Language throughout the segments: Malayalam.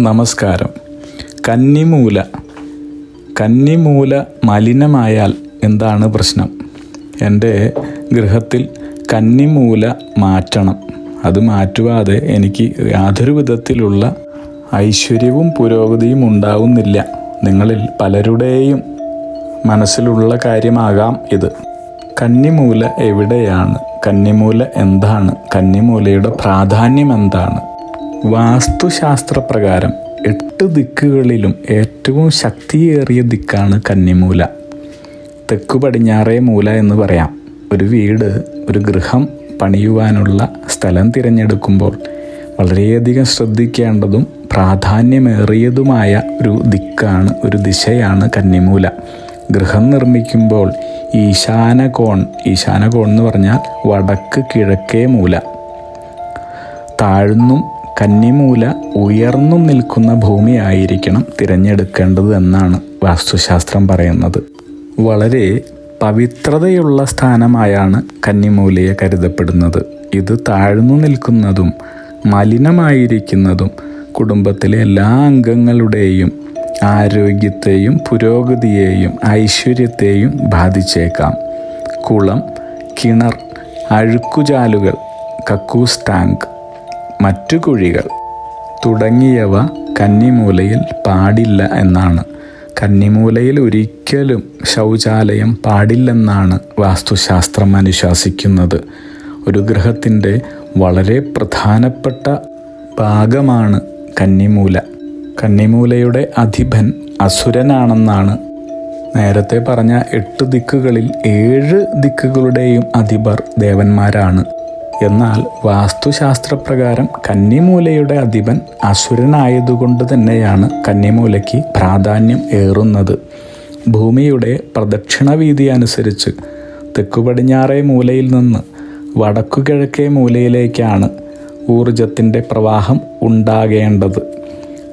നമസ്കാരം. കന്നിമൂല മലിനമായാൽ എന്താണ് പ്രശ്നം? എൻ്റെ ഗൃഹത്തിൽ കന്നിമൂല മാറ്റണം. അത് മാറ്റുവാതെ എനിക്ക് യാതൊരു വിധത്തിലുള്ള ഐശ്വര്യവും പുരോഗതിയും ഉണ്ടാവുന്നില്ല. നിങ്ങളിൽ പലരുടെയും മനസ്സിലുള്ള കാര്യമാകാം ഇത്. കന്നിമൂല എവിടെയാണ്? കന്നിമൂല എന്താണ്? കന്നിമൂലയുടെ പ്രാധാന്യം എന്താണ്? വാസ്തുശാസ്ത്രപ്രകാരം 8 ദിക്കുകളിലും ഏറ്റവും ശക്തിയേറിയ ദിക്കാണ് കന്നിമൂല. തെക്കു പടിഞ്ഞാറേ മൂല എന്ന് പറയാം. ഒരു ഗൃഹം പണിയുവാനുള്ള സ്ഥലം തിരഞ്ഞെടുക്കുമ്പോൾ വളരെയധികം ശ്രദ്ധിക്കേണ്ടതും പ്രാധാന്യമേറിയതുമായ ഒരു ദിക്കാണ്, ഒരു ദിശയാണ് കന്നിമൂല. ഗൃഹം നിർമ്മിക്കുമ്പോൾ ഈശാനകോൺ എന്ന് പറഞ്ഞാൽ വടക്ക് കിഴക്കേ മൂല, താഴ്ന്നും കന്നിമൂല ഉയർന്നും നിൽക്കുന്ന ഭൂമിയായിരിക്കണം തിരഞ്ഞെടുക്കേണ്ടത് എന്നാണ് വാസ്തുശാസ്ത്രം പറയുന്നത്. വളരെ പവിത്രതയുള്ള സ്ഥാനമായാണ് കന്നിമൂലയെ കരുതപ്പെടുന്നത്. ഇത് താഴ്ന്നു നിൽക്കുന്നതും മലിനമായിരിക്കുന്നതും കുടുംബത്തിലെ എല്ലാ അംഗങ്ങളുടെയും ആരോഗ്യത്തെയും പുരോഗതിയെയും ഐശ്വര്യത്തെയും ബാധിച്ചേക്കാം. കുളം, കിണർ, അഴുക്കുചാലുകൾ, കക്കൂസ് ടാങ്ക്, മറ്റു കുഴികൾ തുടങ്ങിയവ കന്നിമൂലയിൽ പാടില്ല എന്നാണ്. കന്നിമൂലയിൽ ഒരിക്കലും ശൗചാലയം പാടില്ലെന്നാണ് വാസ്തുശാസ്ത്രം അനുശാസിക്കുന്നത്. ഒരു ഗൃഹത്തിൻ്റെ വളരെ പ്രധാനപ്പെട്ട ഭാഗമാണ് കന്നിമൂല. കന്നിമൂലയുടെ അധിപൻ അസുരനാണെന്നാണ്. നേരത്തെ പറഞ്ഞ 8 ദിക്കുകളിൽ 7 ദിക്കുകളുടെയും അധിപർ ദേവന്മാരാണ്. എന്നാൽ വാസ്തുശാസ്ത്രപ്രകാരം കന്നിമൂലയുടെ അധിപൻ അസുരനായതുകൊണ്ട് തന്നെയാണ് കന്നിമൂലയ്ക്ക് പ്രാധാന്യം ഏറുന്നത്. ഭൂമിയുടെ പ്രദക്ഷിണ വീതി അനുസരിച്ച് തെക്കു പടിഞ്ഞാറേ മൂലയിൽ നിന്ന് വടക്കു കിഴക്കേ മൂലയിലേക്കാണ് ഊർജത്തിൻ്റെ പ്രവാഹം ഉണ്ടാകേണ്ടത്.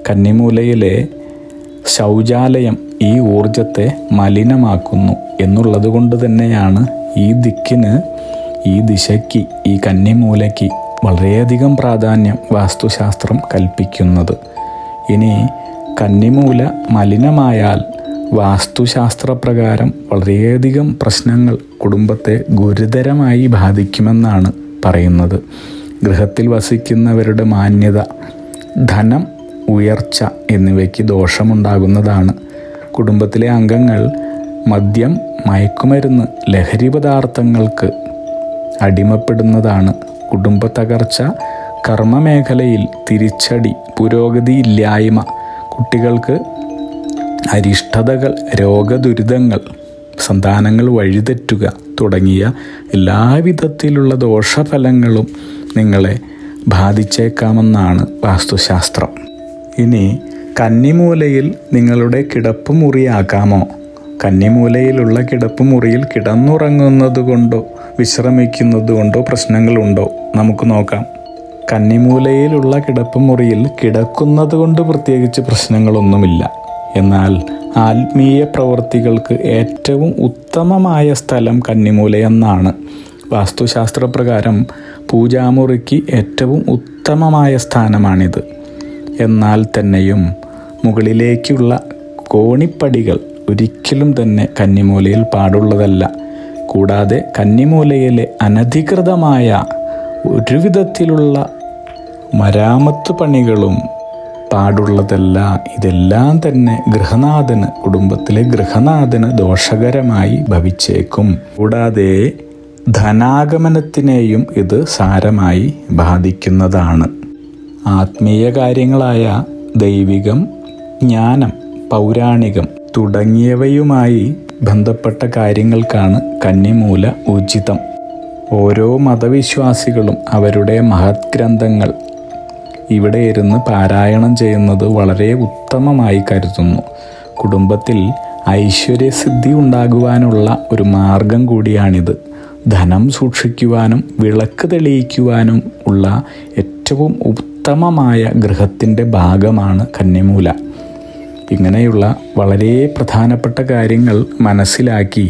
കന്നിമൂലയിലെ ശൗചാലയം ഈ ഊർജത്തെ മലിനമാക്കുന്നു എന്നുള്ളത് കൊണ്ട് തന്നെയാണ് ഈ ദിശയ്ക്ക്, ഈ കന്നിമൂലയ്ക്ക് വളരെയധികം പ്രാധാന്യം വാസ്തുശാസ്ത്രം കൽപ്പിക്കുന്നത്. ഇനി കന്നിമൂല മലിനമായാൽ വാസ്തുശാസ്ത്രപ്രകാരം വളരെയധികം പ്രശ്നങ്ങൾ കുടുംബത്തെ ഗുരുതരമായി ബാധിക്കുമെന്നാണ് പറയുന്നത്. ഗൃഹത്തിൽ വസിക്കുന്നവരുടെ മാന്യത, ധനം, ഉയർച്ച എന്നിവയ്ക്ക് ദോഷമുണ്ടാകുന്നതാണ്. കുടുംബത്തിലെ അംഗങ്ങൾ മദ്യം, മയക്കുമരുന്ന്, ലഹരി പദാർത്ഥങ്ങൾക്ക് അടിമപ്പെടുന്നതാണ്. കുടുംബ തകർച്ച, കർമ്മമേഖലയിൽ തിരിച്ചടി, പുരോഗതിയില്ലായ്മ, കുട്ടികൾക്ക് അരിഷ്ടതകൾ, രോഗദുരിതങ്ങൾ, സന്താനങ്ങൾ വഴിതെറ്റുക തുടങ്ങിയ എല്ലാവിധത്തിലുള്ള ദോഷഫലങ്ങളും നിങ്ങളെ ബാധിച്ചേക്കാമെന്നാണ് വാസ്തുശാസ്ത്രം. ഇനി കന്നിമൂലയിൽ നിങ്ങളുടെ കിടപ്പുമുറിയാക്കാമോ? കന്നിമൂലയിലുള്ള കിടപ്പുമുറിയിൽ കിടന്നുറങ്ങുന്നത് കൊണ്ടോ വിശ്രമിക്കുന്നത് കൊണ്ടോ പ്രശ്നങ്ങളുണ്ടോ? നമുക്ക് നോക്കാം. കന്നിമൂലയിലുള്ള കിടപ്പുമുറിയിൽ കിടക്കുന്നത് കൊണ്ട് പ്രത്യേകിച്ച് പ്രശ്നങ്ങളൊന്നുമില്ല. എന്നാൽ ആത്മീയ പ്രവൃത്തികൾക്ക് ഏറ്റവും ഉത്തമമായ സ്ഥലം കന്നിമൂലയെന്നാണ്. വാസ്തുശാസ്ത്രപ്രകാരം പൂജാമുറിക്ക് ഏറ്റവും ഉത്തമമായ സ്ഥാനമാണിത്. എന്നാൽ തന്നെയും മുകളിലേക്കുള്ള കോണിപ്പടികൾ ഒരിക്കലും തന്നെ കന്നിമൂലയിൽ പാടുള്ളതല്ല. കൂടാതെ കന്നിമൂലയിലെ അനധികൃതമായ ഒരുവിധത്തിലുള്ള മരാമത്ത് പണികളും പാടുള്ളതല്ല. ഇതെല്ലാം തന്നെ കുടുംബത്തിലെ ഗൃഹനാഥന് ദോഷകരമായി ഭവിച്ചേക്കും. കൂടാതെ ധനാഗമനത്തിനെയും ഇത് സാരമായി ബാധിക്കുന്നതാണ്. ആത്മീയ കാര്യങ്ങളായ ദൈവികം, ജ്ഞാനം, പൗരാണികം തുടങ്ങിയവയുമായി ബന്ധപ്പെട്ട കാര്യങ്ങൾക്കാണ് കന്നിമൂല ഉചിതം. ഓരോ മതവിശ്വാസികളും അവരുടെ മഹത് ഗ്രന്ഥങ്ങൾ ഇവിടെ ഇരുന്ന് പാരായണം ചെയ്യുന്നത് വളരെ ഉത്തമമായി കരുതുന്നു. കുടുംബത്തിൽ ഐശ്വര്യസിദ്ധി ഉണ്ടാകുവാനുള്ള ഒരു മാർഗം കൂടിയാണിത്. ധനം സൂക്ഷിക്കുവാനും വിളക്ക് തെളിയിക്കുവാനും ഉള്ള ഏറ്റവും ഉത്തമമായ ഗൃഹത്തിൻ്റെ ഭാഗമാണ് കന്നിമൂല. ഇങ്ങനെയുള്ള വളരെ പ്രധാനപ്പെട്ട കാര്യങ്ങൾ മനസ്സിലാക്കി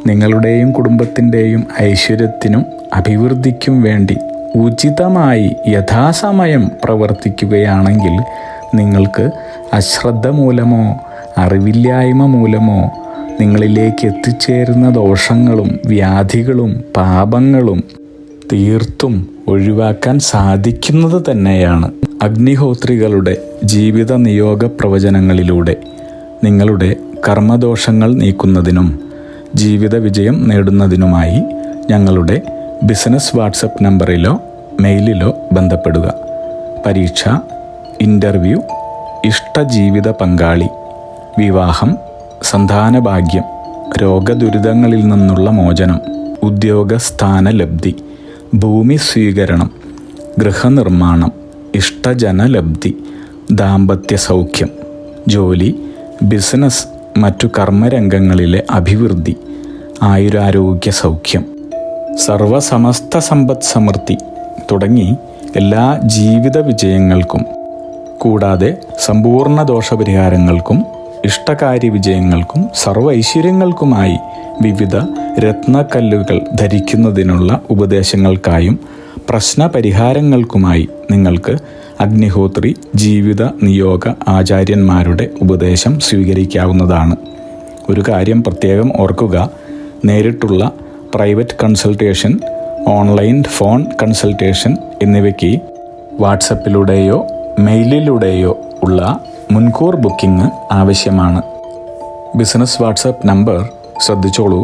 നിങ്ങളുടെയും കുടുംബത്തിൻ്റെയും ഐശ്വര്യത്തിനും അഭിവൃദ്ധിക്കും വേണ്ടി ഉചിതമായി യഥാസമയം പ്രവർത്തിക്കുകയാണെങ്കിൽ നിങ്ങൾക്ക് അശ്രദ്ധ മൂലമോ അറിവില്ലായ്മ മൂലമോ നിങ്ങളിലേക്ക് എത്തിച്ചേരുന്ന ദോഷങ്ങളും വ്യാധികളും പാപങ്ങളും തീർത്തും ഒഴിവാക്കാൻ സാധിക്കുന്നത് തന്നെയാണ്. അഗ്നിഹോത്രികളുടെ ജീവിത നിയോഗ പ്രവചനങ്ങളിലൂടെ നിങ്ങളുടെ കർമ്മദോഷങ്ങൾ നീക്കുന്നതിനും ജീവിത വിജയം നേടുന്നതിനുമായി ഞങ്ങളുടെ ബിസിനസ് വാട്സപ്പ് നമ്പറിലോ മെയിലിലോ ബന്ധപ്പെടുക. പരീക്ഷ, ഇൻ്റർവ്യൂ, ഇഷ്ടജീവിത പങ്കാളി, വിവാഹം, സന്താനഭാഗ്യം, രോഗദുരിതങ്ങളിൽ നിന്നുള്ള മോചനം, ഉദ്യോഗസ്ഥാന ലബ്ധി, ഭൂമി സ്വീകരണം, ഗൃഹനിർമ്മാണം, ഇഷ്ടജനലബ്ധി, ദാമ്പത്യ സൗഖ്യം, ജോലി, ബിസിനസ്, മറ്റു കർമ്മരംഗങ്ങളിലെ അഭിവൃദ്ധി, ആയുരാരോഗ്യ സൗഖ്യം, സർവസമസ്ത സമ്പദ് സമൃദ്ധി തുടങ്ങി എല്ലാ ജീവിത വിജയങ്ങൾക്കും കൂടാതെ സമ്പൂർണ്ണ ദോഷപരിഹാരങ്ങൾക്കും ഇഷ്ടകാര്യ വിജയങ്ങൾക്കും സർവ്വ ഐശ്വര്യങ്ങൾക്കുമായി വിവിധ രത്നക്കല്ലുകൾ ധരിക്കുന്നതിനുള്ള ഉപദേശങ്ങൾക്കായും പ്രശ്നപരിഹാരങ്ങൾക്കുമായി നിങ്ങൾക്ക് അഗ്നിഹോത്രി ജീവിത നിയോഗ ആചാര്യന്മാരുടെ ഉപദേശം സ്വീകരിക്കാവുന്നതാണ്. ഒരു കാര്യം പ്രത്യേകം ഓർക്കുക, നേരിട്ടുള്ള private consultation, online phone consultation എന്നിവയ്ക്ക് വാട്സപ്പിലൂടെയോ മെയിലിലൂടെയോ ഉള്ള മുൻകൂർ ബുക്കിംഗ് ആവശ്യമാണ്. ബിസിനസ് വാട്സപ്പ് നമ്പർ ശ്രദ്ധിച്ചോളൂ: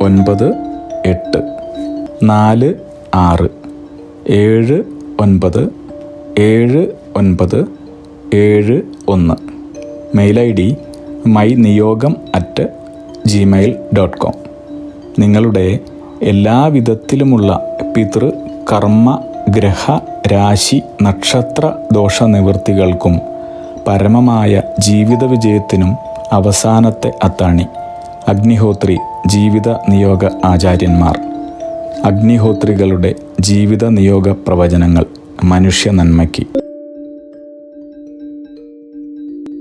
9846797971. Mail ID myniyogam@gmail.com. നിങ്ങളുടെ എല്ലാവിധത്തിലുമുള്ള പിതൃ, കർമ്മ, ഗ്രഹ, രാശി, നക്ഷത്ര ദോഷനിവൃത്തികൾക്കും പരമമായ ജീവിത വിജയത്തിനും അവസാനത്തെ അത്താണി അഗ്നിഹോത്രി ജീവിത നിയോഗ ആചാര്യന്മാർ. അഗ്നിഹോത്രികളുടെ ജീവിത നിയോഗ പ്രവചനങ്ങൾ മനുഷ്യ നന്മയ്ക്ക്.